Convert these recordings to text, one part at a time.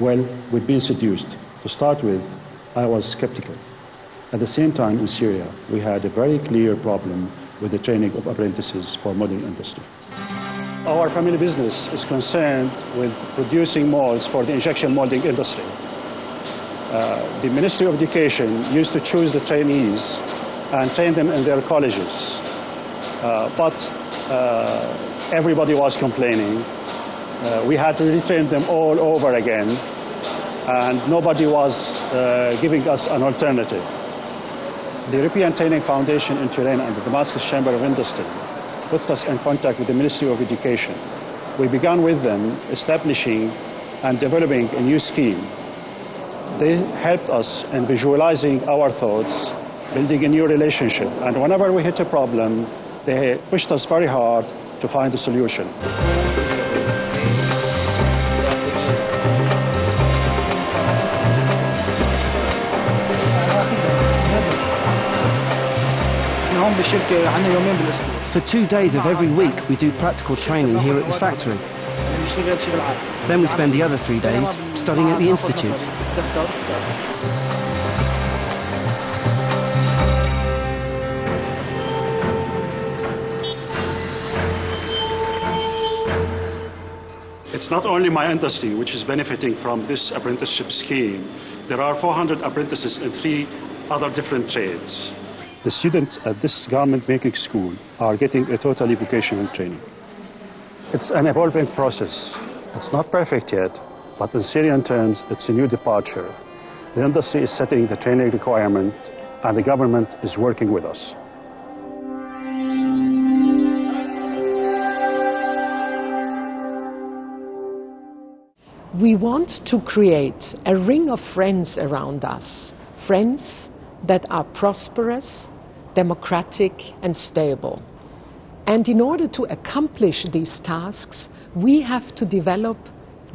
Well, we've been seduced. To start with, I was skeptical. At the same time, in Syria, we had a very clear problem with the training of apprentices for molding industry. Our family business is concerned with producing molds for the injection molding industry. The Ministry of Education used to choose the trainees and train them in their colleges. But everybody was complaining. We had to retrain them all over again, and nobody was giving us an alternative. The European Training Foundation in Turin and the Damascus Chamber of Industry put us in contact with the Ministry of Education. We began with them establishing and developing a new scheme. They helped us in visualizing our thoughts, building a new relationship, and whenever we hit a problem, they pushed us very hard to find a solution. For 2 days of every week, we do practical training here at the factory. Then we spend the other 3 days studying at the institute. It's not only my industry which is benefiting from this apprenticeship scheme. There are 400 apprentices in 3 other different trades. The students at this garment making school are getting a totally vocational training. It's an evolving process. It's not perfect yet, but in Syrian terms, it's a new departure. The industry is setting the training requirement, and the government is working with us. We want to create a ring of friends around us, friends that are prosperous, democratic and stable. And in order to accomplish these tasks, we have to develop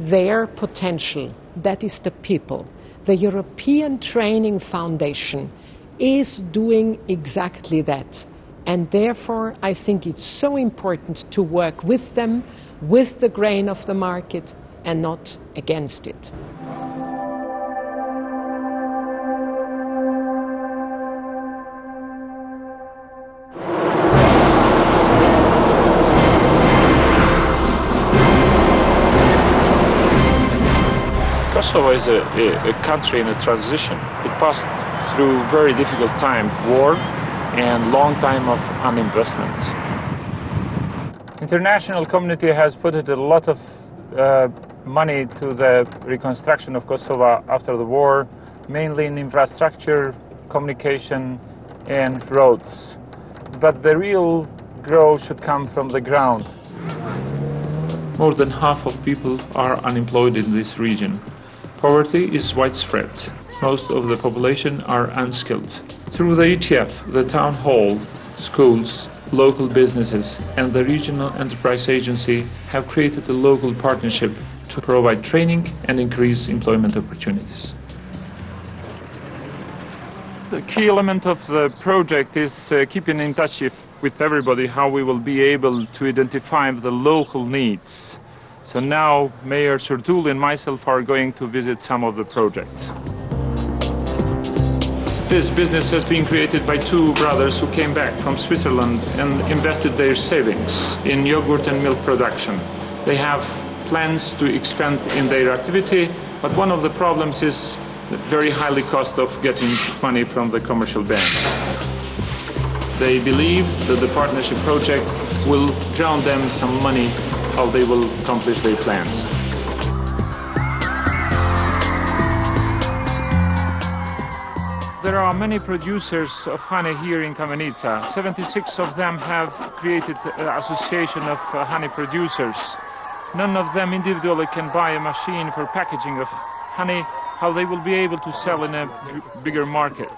their potential, that is the people. The European Training Foundation is doing exactly that. And therefore, I think it's so important to work with them, with the grain of the market, and not against it. Kosovo is a country in a transition. It passed through very difficult time, war and long time of uninvestment. International community has put a lot of money to the reconstruction of Kosovo after the war, mainly in infrastructure, communication and roads. But the real growth should come from the ground. More than half of people are unemployed in this region. Poverty is widespread. Most of the population are unskilled. Through the ETF, the town hall, schools, local businesses and the Regional Enterprise Agency have created a local partnership to provide training and increase employment opportunities. The key element of the project is keeping in touch with everybody how we will be able to identify the local needs. So now Mayor Sertul and myself are going to visit some of the projects. This business has been created by 2 brothers who came back from Switzerland and invested their savings in yogurt and milk production. They have plans to expand in their activity, but one of the problems is the very highly cost of getting money from the commercial banks. They believe that the partnership project will grant them some money how they will accomplish their plans. There are many producers of honey here in Kamenica. 76 of them have created an association of honey producers. None of them individually can buy a machine for packaging of honey, how they will be able to sell in a bigger market.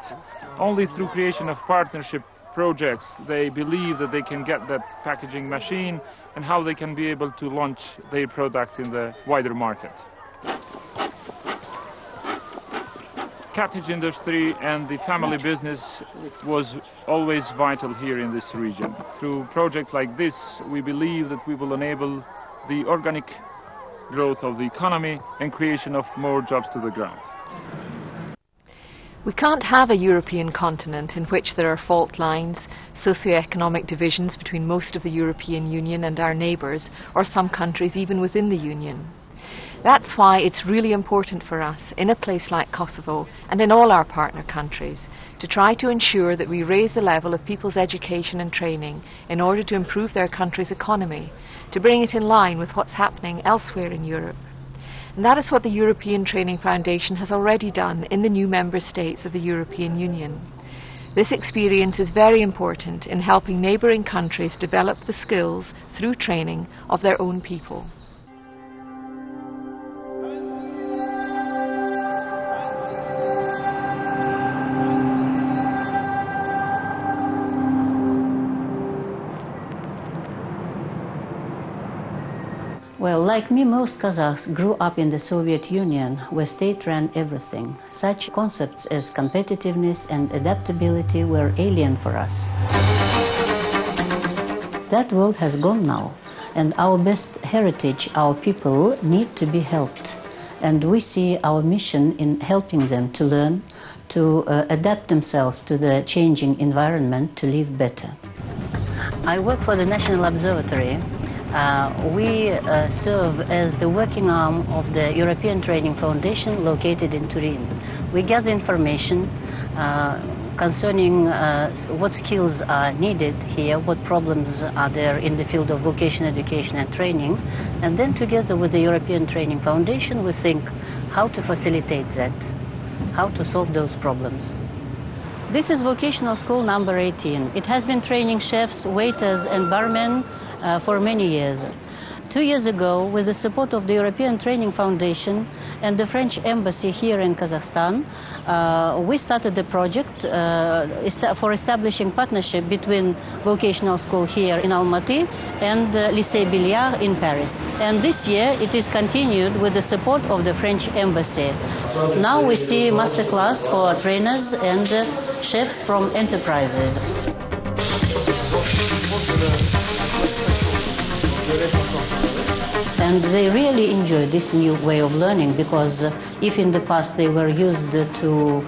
Only through creation of partnership projects they believe that they can get that packaging machine and how they can be able to launch their products in the wider market. Cottage industry and the family business was always vital here in this region. Through projects like this, we believe that we will enable the organic growth of the economy and creation of more jobs to the ground. We can't have a European continent in which there are fault lines, socio-economic divisions between most of the European Union and our neighbours, or some countries even within the Union. That's why it's really important for us, in a place like Kosovo and in all our partner countries, to try to ensure that we raise the level of people's education and training in order to improve their country's economy, to bring it in line with what's happening elsewhere in Europe. And that is what the European Training Foundation has already done in the new member states of the European Union. This experience is very important in helping neighbouring countries develop the skills through training of their own people. Well, like me, most Kazakhs grew up in the Soviet Union, where state ran everything. Such concepts as competitiveness and adaptability were alien for us. That world has gone now, and our best heritage, our people, need to be helped. And we see our mission in helping them to learn, to adapt themselves to the changing environment, to live better. I work for the National Observatory. We serve as the working arm of the European Training Foundation located in Turin. We gather information concerning what skills are needed here, what problems are there in the field of vocational education and training, and then together with the European Training Foundation we think how to facilitate that, how to solve those problems. This is vocational school number 18. It has been training chefs, waiters and barmen for many years. 2 years ago, with the support of the European Training Foundation and the French Embassy here in Kazakhstan, we started a project for establishing partnership between vocational school here in Almaty and Lycée Billiard in Paris. And this year it is continued with the support of the French Embassy. Now we see masterclass for trainers and chefs from enterprises. And they really enjoy this new way of learning, because if in the past they were used to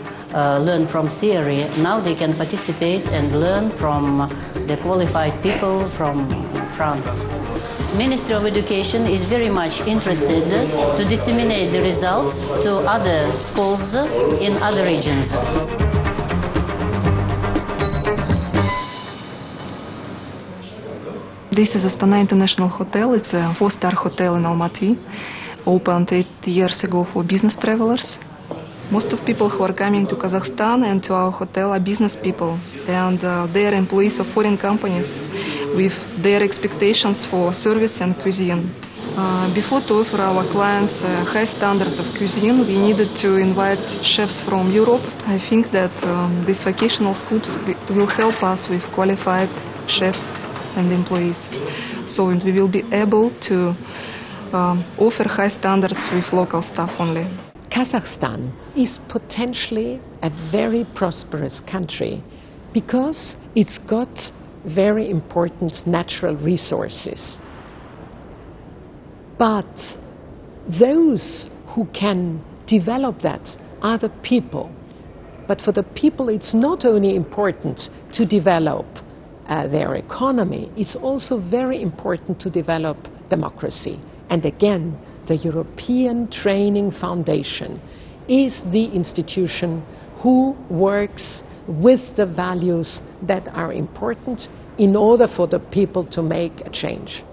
learn from theory, now they can participate and learn from the qualified people from France. Ministry of Education is very much interested to disseminate the results to other schools in other regions. This is Astana International Hotel. It's a 4-star hotel in Almaty, opened 8 years ago for business travelers. Most of people who are coming to Kazakhstan and to our hotel are business people, and they are employees of foreign companies with their expectations for service and cuisine. Before to offer our clients a high standard of cuisine, we needed to invite chefs from Europe. I think that these vocational schools will help us with qualified chefs and employees, so we will be able to offer high standards with local staff only. Kazakhstan is potentially a very prosperous country because it's got very important natural resources. But those who can develop that are the people. But for the people, it's not only important to develop their economy, it's also very important to develop democracy. And again, the European Training Foundation is the institution who works with the values that are important in order for the people to make a change.